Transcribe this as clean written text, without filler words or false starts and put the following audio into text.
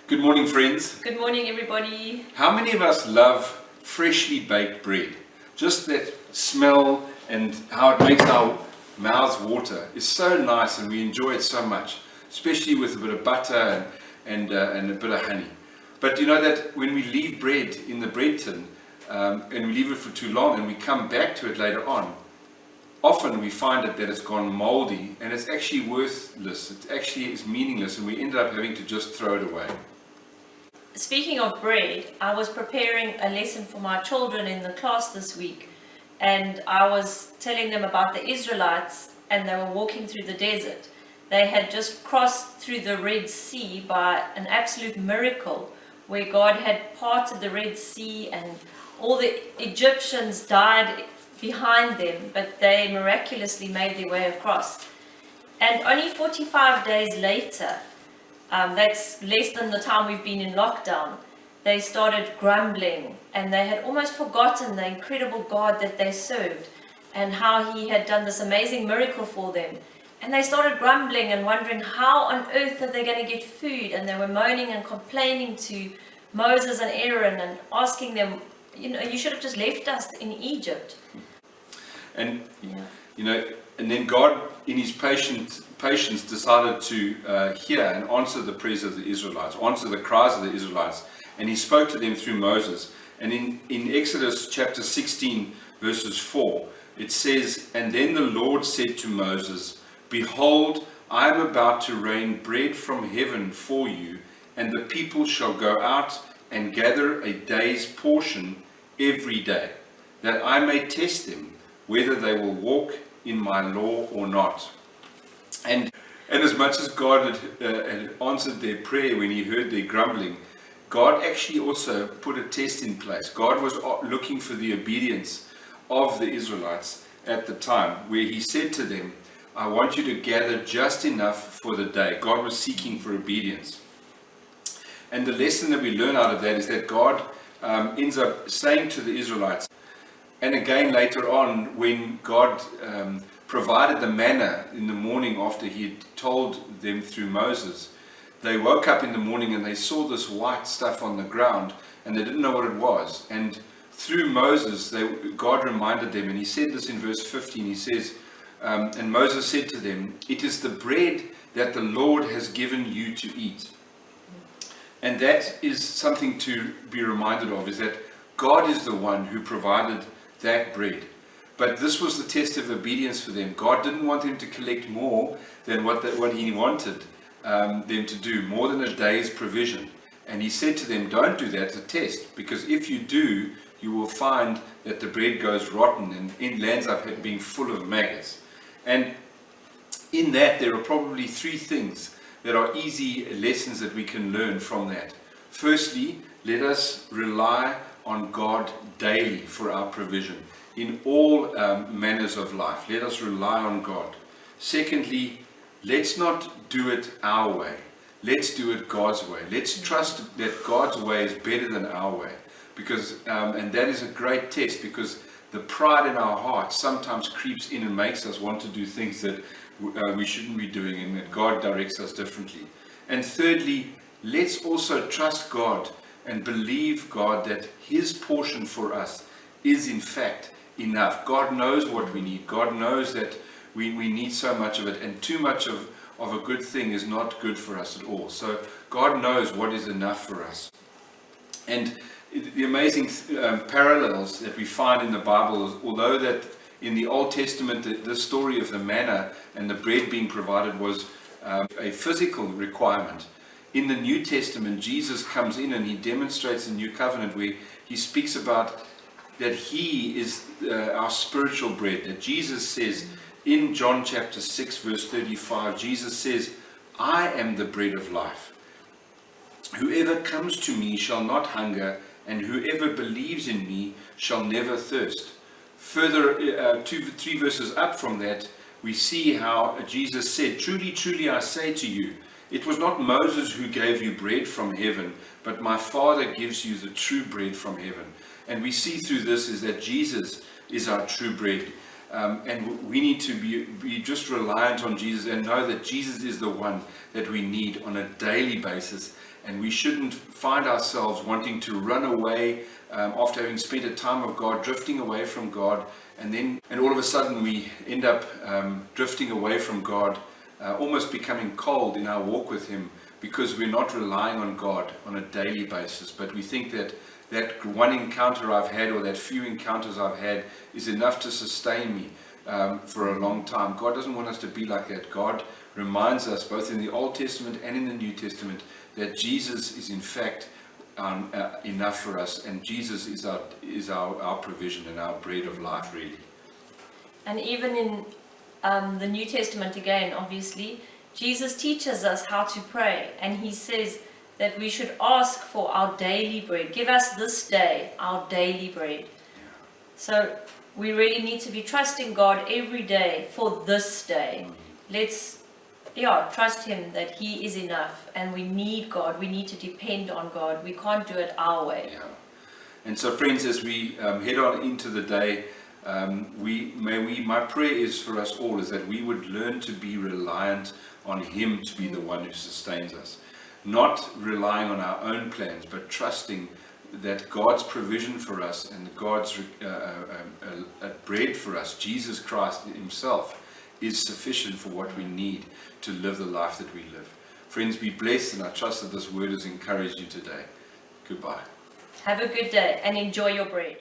Good morning, friends. Good morning, everybody. How many of us love freshly baked bread? Just that smell and how it makes our mouths water is so nice, and we enjoy it so much, especially with a bit of butter and a bit of honey. But you know that when we leave bread in the bread tin and we leave it for too long and we come back to it later on, often we find that it's gone moldy and it's actually worthless. It actually is meaningless, and we end up having to just throw it away. Speaking of bread, I was preparing a lesson for my children in the class this week, and I was telling them about the Israelites, and they were walking through the desert. They had just crossed through the Red Sea by an absolute miracle, where God had parted the Red Sea and all the Egyptians died behind them, but they miraculously made their way across. And only 45 days later, that's less than the time we've been in lockdown, they started grumbling, and they had almost forgotten the incredible God that they served and how he had done this amazing miracle for them. And they started grumbling and wondering how on earth are they going to get food, and they were moaning and complaining to Moses and Aaron and asking them, you should have just left us in Egypt. And and then God, in his patience, decided to hear and answer the prayers of the Israelites, answer the cries of the Israelites, and he spoke to them through Moses. And in Exodus chapter 16, verses 4, it says, "And then the Lord said to Moses, Behold, I am about to rain bread from heaven for you, and the people shall go out and gather a day's portion every day, that I may test them, whether they will walk in my law or not." And as much as God had answered their prayer when he heard their grumbling, God actually also put a test in place. God was looking for the obedience of the Israelites at the time, where he said to them, "I want you to gather just enough for the day." God was seeking for obedience. And the lesson that we learn out of that is that God ends up saying to the Israelites, and again later on, when God provided the manna in the morning after he had told them through Moses, they woke up in the morning and they saw this white stuff on the ground, and they didn't know what it was. And through Moses, God reminded them, and he said this in verse 15, he says, and Moses said to them, "It is the bread that the Lord has given you to eat." And that is something to be reminded of, is that God is the one who provided that bread. But this was the test of obedience for them. God didn't want them to collect more than what he wanted them to do, more than a day's provision. And he said to them, "Don't do that, it's a test, because if you do, you will find that the bread goes rotten and it lands up being full of maggots." And in that, there are probably three things that are easy lessons that we can learn from that. Firstly, let us rely on God daily for our provision in all manners of life. Let us rely on God. Secondly, let's not do it our way. Let's do it God's way. Let's trust that God's way is better than our way, because and that is a great test, because the pride in our hearts sometimes creeps in and makes us want to do things that we shouldn't be doing, and that God directs us differently. And thirdly, let's also trust God and believe God that his portion for us is in fact enough. God knows what we need. God knows that we need so much of it, and too much of a good thing is not good for us at all. So God knows what is enough for us. And the amazing parallels that we find in the Bible is, although that in the Old Testament the story of the manna and the bread being provided was a physical requirement, in the New Testament Jesus comes in and he demonstrates the new covenant, where he speaks about that he is our spiritual bread. That Jesus says in John chapter 6 verse 35, Jesus says, "I am the bread of life. Whoever comes to me shall not hunger, and whoever believes in me shall never thirst." Further, 3 verses up from that, we see how Jesus said, "Truly, truly, I say to you, it was not Moses who gave you bread from heaven, but my Father gives you the true bread from heaven." And we see through this is that Jesus is our true bread. And we need to be just reliant on Jesus and know that Jesus is the one that we need on a daily basis. And we shouldn't find ourselves wanting to run away after having spent a time of God, drifting away from God, and all of a sudden we end up drifting away from God, almost becoming cold in our walk with Him, because we're not relying on God on a daily basis. But we think that one encounter I've had, or that few encounters I've had, is enough to sustain me for a long time. God doesn't want us to be like that. God reminds us, both in the Old Testament and in the New Testament, that Jesus is in fact enough for us, and Jesus is our provision and our bread of life, really. And even in the New Testament again, obviously, Jesus teaches us how to pray, and He says that we should ask for our daily bread. Give us this day our daily bread. So we really need to be trusting God every day for this day. Let's trust Him that He is enough, and we need God. We need to depend on God. We can't do it our way. Yeah. And so, friends, as we head on into the day, my prayer is for us all is that we would learn to be reliant on Him to be the one who sustains us. Not relying on our own plans, but trusting that God's provision for us and God's bread for us, Jesus Christ Himself, is sufficient for what we need to live the life that we live. Friends, be blessed, and I trust that this word has encouraged you today. Goodbye. Have a good day and enjoy your bread.